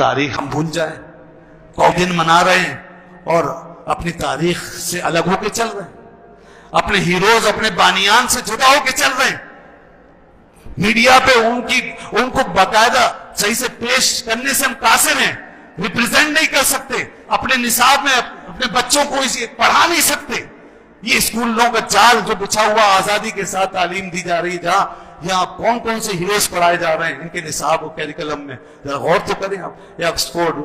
تاریخ ہم بھول جائیں، کو دن منا رہے ہیں اور اپنی تاریخ سے الگ ہو کے چل رہے ہیں، اپنے ہیروز اپنے بانیان سے جدا ہو کے چل رہے ہیں، میڈیا پہ ان کو باقاعدہ صحیح سے پیش کرنے سے ہم قاصر ہیں، ریپرزینٹ نہیں کر سکتے، اپنے نصاب میں اپنے بچوں کو پڑھا نہیں سکتے۔ یہ اسکولوں کا جال جو بچھا ہوا آزادی کے ساتھ تعلیم دی جا رہی ہے، جہاں یہاں کون کون سے ہیروز پڑھائے جا رہے ہیں ان کے نصاب و کیریکلم میں، ذرا غور تو کریں آپ۔ آکسفورڈ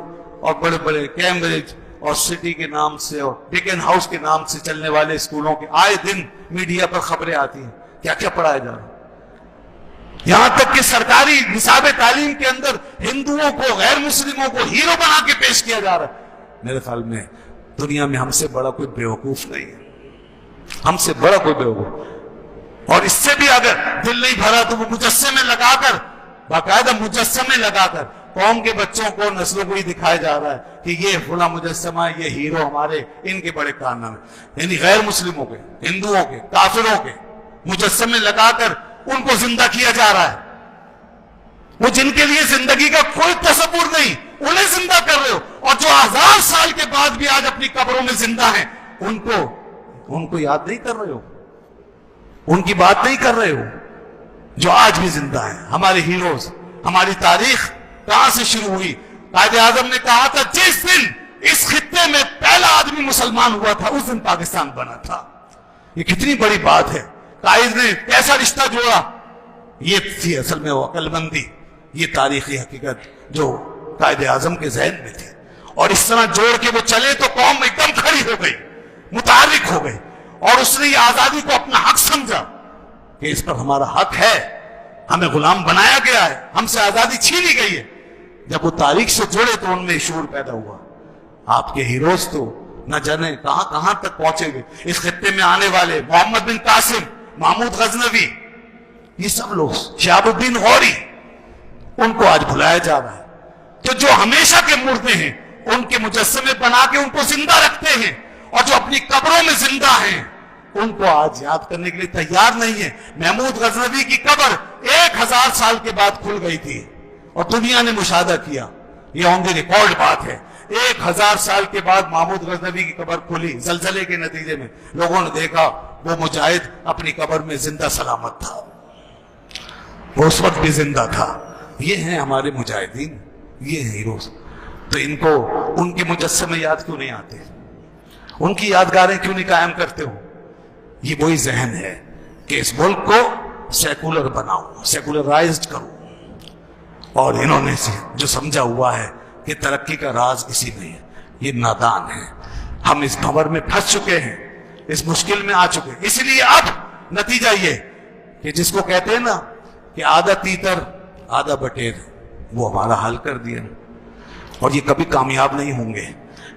اور بڑے بڑے کیمبرج اور سٹی کے نام سے اور ڈکن ہاؤس کے نام سے چلنے والے اسکولوں کے آئے دن میڈیا پر خبریں آتی ہیں، کیا کیا پڑھایا جا رہا ہے۔ یہاں تک کہ سرکاری نصاب تعلیم کے اندر ہندوؤں کو، غیر مسلموں کو ہیرو بنا کے پیش کیا جا رہا ہے۔ میرے خیال میں دنیا میں ہم سے بڑا کوئی بیوقوف نہیں ہے، ہم سے بڑا کوئی بیوقوف۔ اور اس سے بھی اگر دل نہیں بھرا تو وہ مجسمے لگا کر، باقاعدہ مجسمے لگا کر قوم کے بچوں کو، نسلوں کو ہی دکھایا جا رہا ہے کہ یہ فلاں مجسمہ، یہ ہیرو ہمارے، ان کے بڑے کارنامے، یعنی غیر مسلموں کے، ہندوؤں کے، کافروں کے مجسمے لگا کر ان کو زندہ کیا جا رہا ہے۔ وہ جن کے لیے زندگی کا کوئی تصور نہیں، انہیں زندہ کر رہے ہو، اور جو 1000 سال کے بعد بھی آج اپنی قبروں میں زندہ ہیں ان کو یاد نہیں کر رہے ہو، ان کی بات نہیں کر رہے ہو، جو آج بھی زندہ ہیں ہمارے ہیروز۔ ہماری تاریخ کہاں سے شروع ہوئی؟ قائد اعظم نے کہا تھا جس دن اس خطے میں پہلا آدمی مسلمان ہوا تھا اس دن پاکستان بنا تھا۔ یہ کتنی بڑی بات ہے۔ قائد نے کیسا رشتہ جوڑا، یہ تھی اصل میں وہ عقل مندی، یہ تاریخی حقیقت جو قائد اعظم کے ذہن میں تھی، اور اس طرح جوڑ کے وہ چلے تو قوم ایک دم کھڑی ہو گئی، متحرک ہو گئی، اور اس نے یہ آزادی کو اپنا حق سمجھا کہ اس پر ہمارا حق ہے، ہمیں غلام بنایا گیا ہے، ہم سے آزادی چھینی گئی ہے۔ جب وہ تاریخ سے جڑے تو ان میں شعور پیدا ہوا۔ آپ کے ہیروز تو نہ جانے کہاں کہاں تک پہنچے گے۔ اس خطے میں آنے والے محمد بن قاسم، محمود غزنوی، یہ سب لوگ، شہاب الدین غوری، ان کو آج بھلایا جا رہا ہے۔ تو جو ہمیشہ کے مردے ہیں ان کے مجسمے بنا کے ان کو زندہ رکھتے ہیں، اور جو اپنی قبروں میں زندہ ہیں ان کو آج یاد کرنے کے لیے تیار نہیں ہے۔ محمود غزنوی کی قبر 1000 سال کے بعد کھل گئی تھی اور دنیا نے مشاہدہ کیا، یہ آن دی ریکارڈ بات ہے۔ 1000 سال کے بعد محمود غزنوی کی قبر کھلی زلزلے کے نتیجے میں، لوگوں نے دیکھا وہ مجاہد اپنی قبر میں زندہ سلامت تھا، وہ اس وقت بھی زندہ تھا۔ یہ ہیں ہمارے مجاہدین، یہ ہیں ہیروز۔ تو ان کو ان کے مجسمے یاد کیوں نہیں آتے؟ ان کی یادگاریں کیوں نہیں قائم کرتے ہو؟ یہ وہی ذہن ہے کہ اس ملک کو سیکولر بناؤ، سیکولرائزڈ کرو، اور انہوں نے جو سمجھا ہوا ہے کہ ترقی کا راز اسی میں ہے، یہ نادان ہے۔ ہم اس بھنور میں پھنس چکے ہیں، اس مشکل میں آ چکے ہیں۔ اس لیے اب نتیجہ یہ کہ جس کو کہتے ہیں نا کہ آدھا تیتر آدھا بٹیر، وہ ہمارا حل کر دیا، اور یہ کبھی کامیاب نہیں ہوں گے،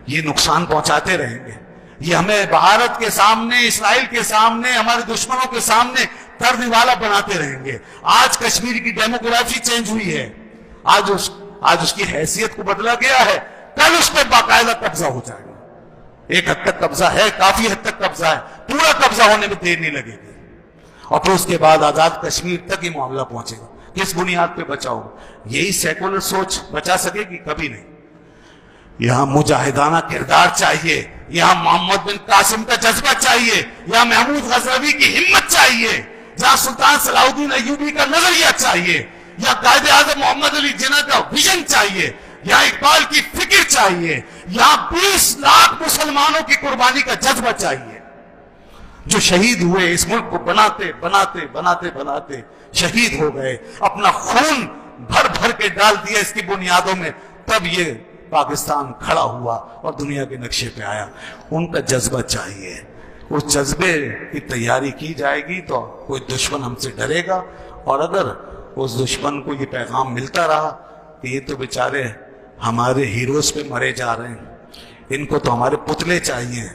یہ نقصان پہنچاتے رہیں گے، یہ ہمیں بھارت کے سامنے، اسرائیل کے سامنے، ہمارے دشمنوں کے سامنے ترنے والا بناتے رہیں گے۔ آج کشمیر کی ڈیموگرافی چینج ہوئی ہے، آج اس کی حیثیت کو بدلا گیا ہے، کل اس پہ باقاعدہ قبضہ ہو جائے گا۔ ایک حد تک قبضہ ہے، کافی حد تک قبضہ ہے، پورا قبضہ ہونے میں دیر نہیں لگے گی، اور پھر اس کے بعد آزاد کشمیر تک ہی معاملہ پہنچے گا۔ کس بنیاد پہ بچاؤ؟ یہی سیکولر سوچ بچا سکے گی؟ کبھی نہیں۔ یہاں مجاہدانہ کردار چاہیے، یہاں محمد بن قاسم کا جذبہ چاہیے، یہاں محمود غزنوی کی ہمت چاہیے، جہاں سلطان صلاح الدین ایوبی کا نظریہ چاہیے، یہاں قائد اعظم محمد علی جناح کا ویژن چاہیے، یہاں اقبال کی فکر چاہیے، یہاں 20 لاکھ مسلمانوں کی قربانی کا جذبہ چاہیے، جو شہید ہوئے، اس ملک کو بناتے بناتے بناتے بناتے شہید ہو گئے، اپنا خون بھر بھر کے ڈال دیا اس کی بنیادوں میں، تب یہ پاکستان کھڑا ہوا اور دنیا کے نقشے پہ آیا۔ ان کا جذبہ چاہیے، اس جذبے کی تیاری کی جائے گی تو کوئی دشمن ہم سے ڈرے گا، اور اگر اس دشمن کو یہ پیغام ملتا رہا کہ یہ تو بیچارے ہمارے ہیروز پہ مرے جا رہے ہیں، ان کو تو ہمارے پتلے چاہیے،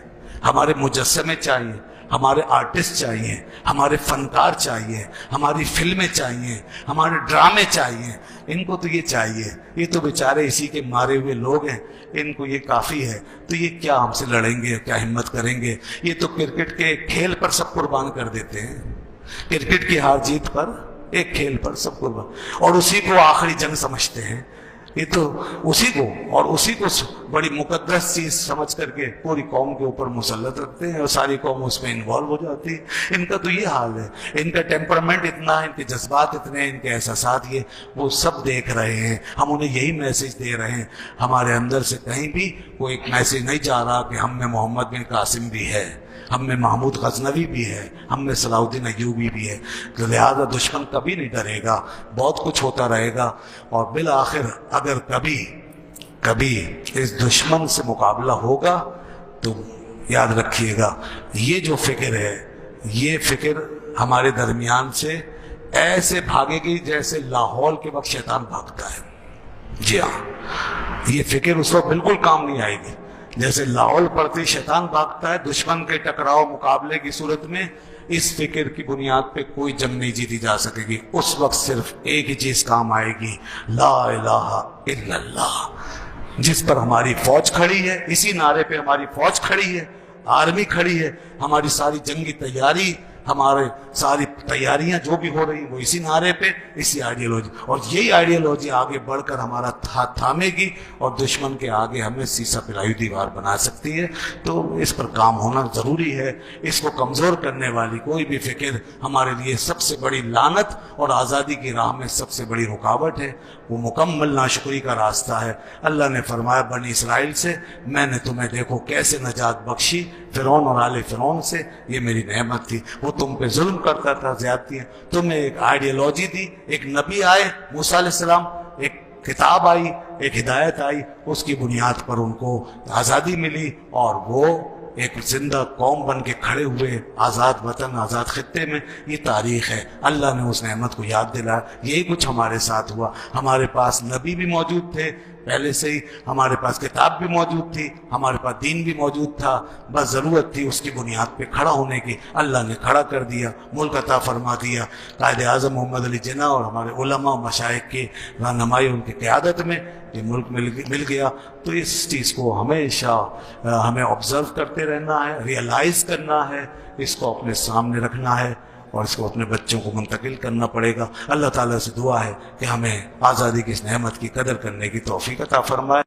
ہمارے مجسمے چاہیے، ہمارے آرٹسٹ چاہیے، ہمارے فنکار چاہیے، ہماری فلمیں چاہیے، ہمارے ڈرامے چاہیے، ان کو تو یہ چاہیے، یہ تو بیچارے اسی کے مارے ہوئے لوگ ہیں، ان کو یہ کافی ہے، تو یہ کیا ہم سے لڑیں گے، کیا ہمت کریں گے؟ یہ تو کرکٹ کے کھیل پر سب قربان کر دیتے ہیں، کرکٹ کی ہار جیت پر، ایک کھیل پر سب قربان، اور اسی کو آخری جنگ سمجھتے ہیں۔ یہ تو اسی کو اور اسی کو بڑی مقدس چیز سمجھ کر کے پوری قوم کے اوپر مسلط رکھتے ہیں اور ساری قوم اس میں انوالو ہو جاتی ہے۔ ان کا تو یہ حال ہے، ان کا ٹیمپرمنٹ اتنا ہے، ان کے جذبات اتنے ہیں، ان کے احساسات یہ، وہ سب دیکھ رہے ہیں۔ ہم انہیں یہی میسج دے رہے ہیں، ہمارے اندر سے کہیں بھی کوئی ایک میسج نہیں جا رہا کہ ہم میں محمد بن قاسم بھی ہے، ہم میں محمود غزنوی بھی ہے، ہم میں صلاح الدین ایوبی بھی ہے، تو لہذا دشمن کبھی نہیں ڈرے گا، بہت کچھ ہوتا رہے گا، اور بالآخر اگر کبھی اس دشمن سے مقابلہ ہوگا تو یاد رکھیے گا یہ جو فکر ہے، یہ فکر ہمارے درمیان سے ایسے بھاگے گی جیسے لاہور کے وقت شیطان بھاگتا ہے۔ جی ہاں، یہ فکر اس وقت بالکل کام نہیں آئے گی، جیسے لاہور پڑتے شیطان بھاگتا ہے دشمن کے ٹکراؤ مقابلے کی صورت میں، اس فکر کی بنیاد پہ کوئی جنگ نہیں جیتی جا سکے گی۔ اس وقت صرف ایک ہی چیز کام آئے گی، لا الہ الا اللہ، جس پر ہماری فوج کھڑی ہے، اسی نعرے پہ ہماری فوج کھڑی ہے، آرمی کھڑی ہے، ہماری ساری جنگی تیاری، ہمارے ساری تیاریاں جو بھی ہو رہی ہیں وہ اسی نعرے پہ، اسی آئیڈیالوجی، اور یہی آئیڈیالوجی آگے بڑھ کر ہمارا ہاتھ تھامے گی اور دشمن کے آگے ہمیں سیسا پلائی دیوار بنا سکتی ہے۔ تو اس پر کام ہونا ضروری ہے۔ اس کو کمزور کرنے والی کوئی بھی فکر ہمارے لیے سب سے بڑی لعنت اور آزادی کی راہ میں سب سے بڑی رکاوٹ ہے، وہ مکمل ناشکری کا راستہ ہے۔ اللہ نے فرمایا بنی اسرائیل سے، میں نے تمہیں دیکھو کیسے نجات بخشی فرعون اور آل فرعون سے، یہ میری نعمت تھی۔ وہ تم پہ ظلم کرتا تھا، زیادتیاں، تمہیں ایک آئیڈیالوجی دی، ایک نبی آئے موسیٰ علیہ السلام، ایک کتاب آئی، ایک ہدایت آئی، اس کی بنیاد پر ان کو آزادی ملی، اور وہ ایک زندہ قوم بن کے کھڑے ہوئے آزاد وطن، آزاد خطے میں۔ یہ تاریخ ہے، اللہ نے اس نعمت کو یاد دلایا۔ یہی کچھ ہمارے ساتھ ہوا، ہمارے پاس نبی بھی موجود تھے پہلے سے ہی، ہمارے پاس کتاب بھی موجود تھی، ہمارے پاس دین بھی موجود تھا، بس ضرورت تھی اس کی بنیاد پہ کھڑا ہونے کی۔ اللہ نے کھڑا کر دیا، ملک عطا فرما دیا، قائد اعظم محمد علی جناح اور ہمارے علماء و مشائخ کی رہنمائی، ان کی قیادت میں یہ ملک مل گیا۔ تو اس چیز کو ہمیشہ ہمیں آبزرو کرتے رہنا ہے، ریئلائز کرنا ہے، اس کو اپنے سامنے رکھنا ہے، اور اس کو اپنے بچوں کو منتقل کرنا پڑے گا۔ اللہ تعالیٰ سے دعا ہے کہ ہمیں آزادی کی اس نعمت کی قدر کرنے کی توفیق عطا فرمائے۔